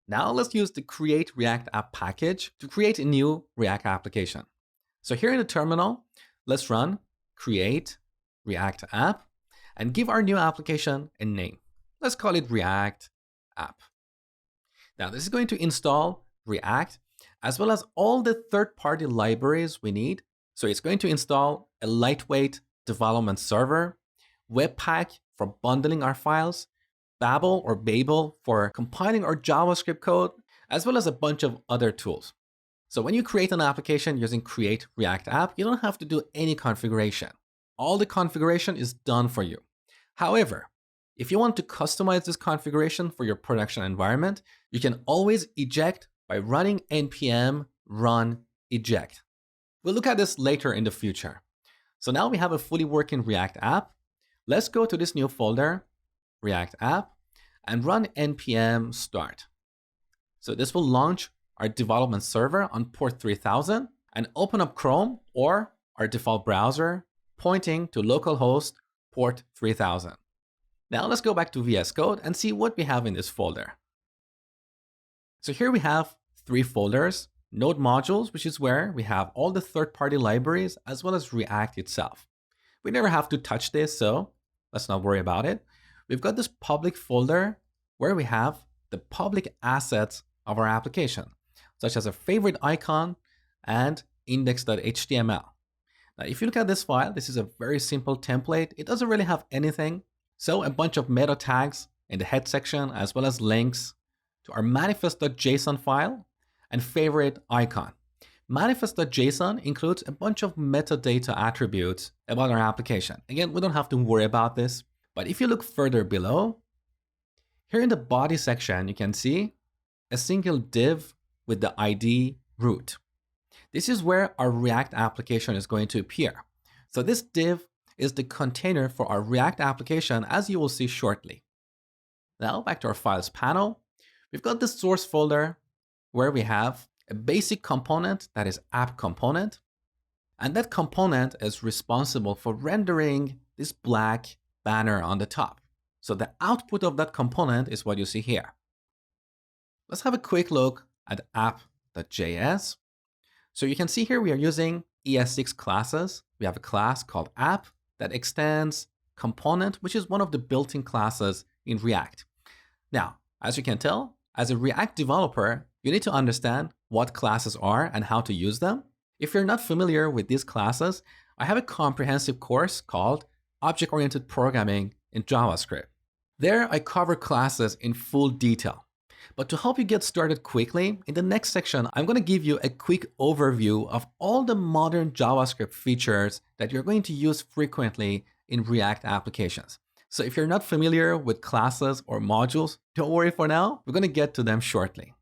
Now let's use the create React app package to create a new React application. So here in the terminal, let's run create React app and give our new application a name. Let's call it React app. Now this is going to install React as well as all the third-party libraries we need. So it's going to install a lightweight development server, Webpack for bundling our files, Babel or Babel for compiling our JavaScript code, as well as a bunch of other tools. So when you create an application using Create React App, you don't have to do any configuration. All the configuration is done for you. However, if you want to customize this configuration for your production environment, you can always eject by running npm run eject. We'll look at this later in the future. So now we have a fully working React app. Let's go to this new folder, React app, and run npm start. So this will launch our development server on port 3000 and open up Chrome or our default browser pointing to localhost port 3000. Now let's go back to VS Code and see what we have in this folder. So here we have 3 folders, Node modules, which is where we have all the third-party libraries as well as React itself. We never have to touch this, so let's not worry about it. We've got this public folder where we have the public assets of our application, such as a favorite icon and index.html. Now, if you look at this file, this is a very simple template. It doesn't really have anything. So a bunch of meta tags in the head section, as well as links to our manifest.json file and favorite icon. Manifest.json includes a bunch of metadata attributes about our application. Again, we don't have to worry about this, but if you look further below, here in the body section, you can see a single div with the ID root. This is where our React application is going to appear. So this div is the container for our React application, as you will see shortly. Now back to our files panel. We've got the source folder where we have a basic component that is app component. And that component is responsible for rendering this black banner on the top. So the output of that component is what you see here. Let's have a quick look at app.js. So you can see here we are using ES6 classes. We have a class called app that extends component, which is one of the built-in classes in React. Now, as you can tell, as a React developer, you need to understand what classes are and how to use them. If you're not familiar with these classes, I have a comprehensive course called Object-Oriented Programming in JavaScript. There, I cover classes in full detail. But to help you get started quickly, in the next section, I'm going to give you a quick overview of all the modern JavaScript features that you're going to use frequently in React applications. So if you're not familiar with classes or modules, don't worry for now. We're going to get to them shortly.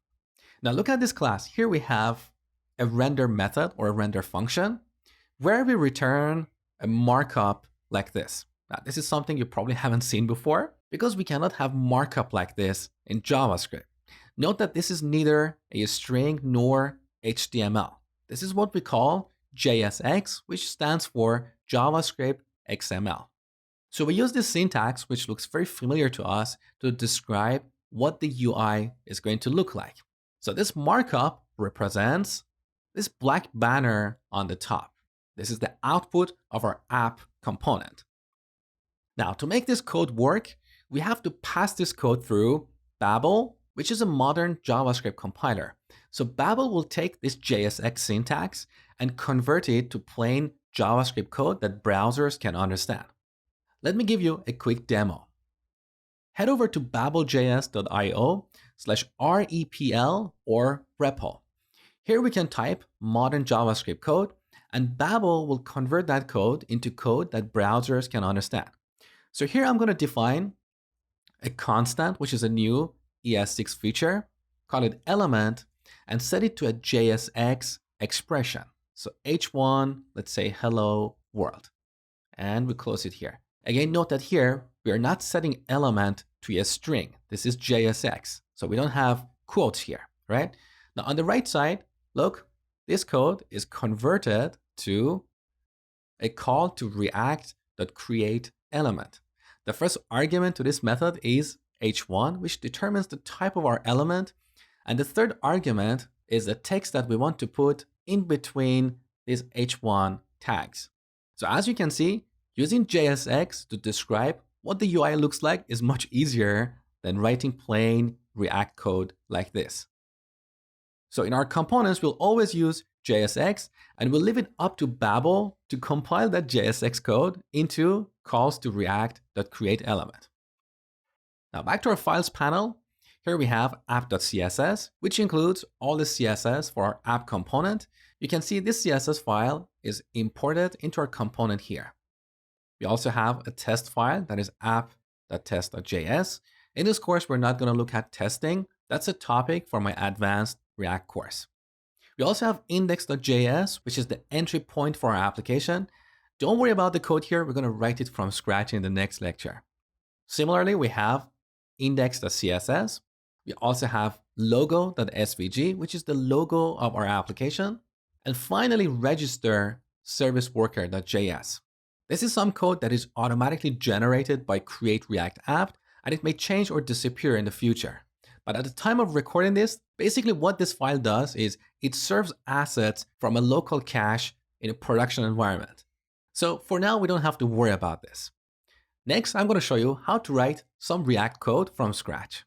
Now look at this class. Here we have a render method or a render function where we return a markup like this. Now this is something you probably haven't seen before because we cannot have markup like this in JavaScript. Note that this is neither a string nor HTML. This is what we call JSX, which stands for JavaScript XML. So we use this syntax, which looks very familiar to us, to describe what the UI is going to look like. So this markup represents this black banner on the top. This is the output of our app component. Now, to make this code work, we have to pass this code through Babel, which is a modern JavaScript compiler. So Babel will take this JSX syntax and convert it to plain JavaScript code that browsers can understand. Let me give you a quick demo. Head over to babeljs.io/REPL or REPL. Here we can type modern JavaScript code, and Babel will convert that code into code that browsers can understand. So here I'm going to define a constant, which is a new ES6 feature, call it element, and set it to a JSX expression. So h1, let's say hello world, and we close it here. Again, note that here we are not setting element to a string. This is JSX, so we don't have quotes here, right? Now on the right side, look, this code is converted to a call to react.createElement. The first argument to this method is h1, which determines the type of our element, And the third argument is the text that we want to put in between these h1 tags. So as you can see, using JSX to describe what the UI looks like is much easier than writing plain React code like this. So in our components, we'll always use JSX, and we'll leave it up to Babel to compile that JSX code into calls to react.createElement. Now back to our files panel. Here we have app.css, which includes all the CSS for our app component. You can see this CSS file is imported into our component here. We also have a test file that is app.test.js. In this course, we're not going to look at testing. That's a topic for my advanced React course. We also have index.js, which is the entry point for our application. Don't worry about the code here. We're going to write it from scratch in the next lecture. Similarly, we have index.css. We also have logo.svg, which is the logo of our application. And finally, register serviceworker.js. This is some code that is automatically generated by Create React App, and it may change or disappear in the future. But at the time of recording this, basically what this file does is it serves assets from a local cache in a production environment. So for now, we don't have to worry about this. Next, I'm going to show you how to write some React code from scratch.